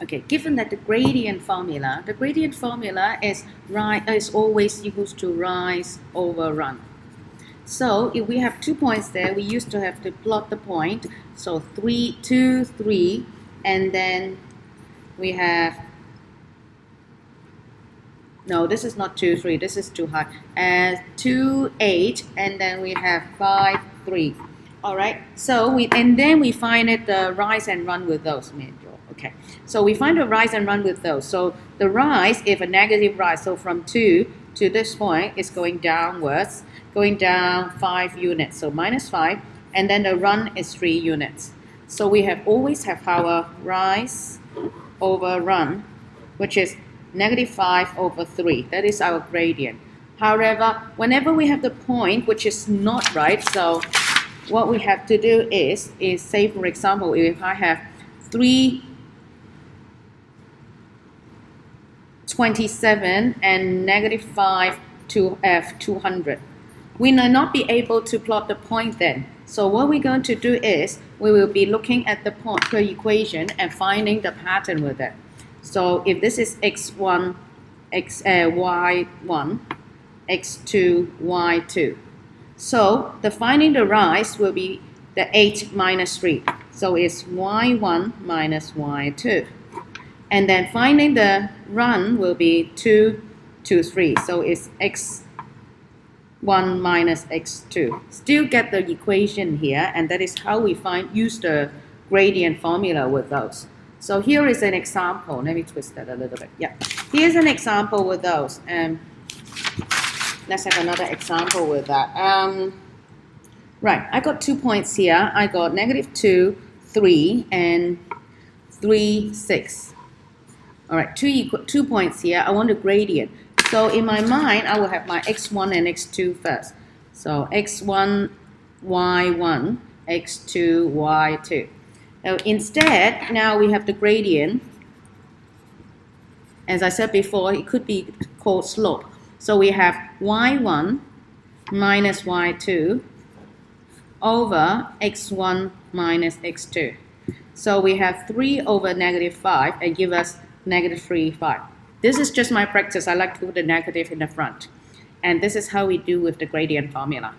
Okay, given that the gradient formula is always equals to rise over run. So if we have 2 points there, we used to have to plot the point. So 3, 2, 3, and then we have, no, this is not 2, 3, this is too high. 2, 8, and then we have 5, 3. All right, so then we find it the rise and run with those. Okay, so we find the rise and run with those. So the rise, if a negative rise, so from 2 to this point is going downwards, going down 5 units, so -5, and then the run is 3 units. So we always have our rise over run, which is -5/3. That is our gradient. However, whenever we have the point which is not right, so what we have to do is say, for example, if I have 327 and -5 to F200. We may not be able to plot the point then. So what we're going to do is we will be looking at the equation and finding the pattern with it. So if this is x1, y1, x2, y2. So the finding the rise will be the 8 minus 3. So it's y1 minus y2. And then finding the run will be 2 to 3. So it's x1 minus x2. Still get the equation here, and that is how we use the gradient formula with those. So here is an example. Let me twist that a little bit. Yeah, here's an example with those. Let's have another example with that. Right, I got 2 points here. I got -2, 3, and 3, 6. All right, 2 points here. I want the gradient. So in my mind, I will have my x1 and x2 first. So x1, y1, x2, y2. Now instead, now we have the gradient. As I said before, it could be called slope. So we have y1 minus y2 over x1 minus x2. So we have 3 over -5 and give us -3, 5. This is just my practice. I like to put the negative in the front. And this is how we do with the gradient formula.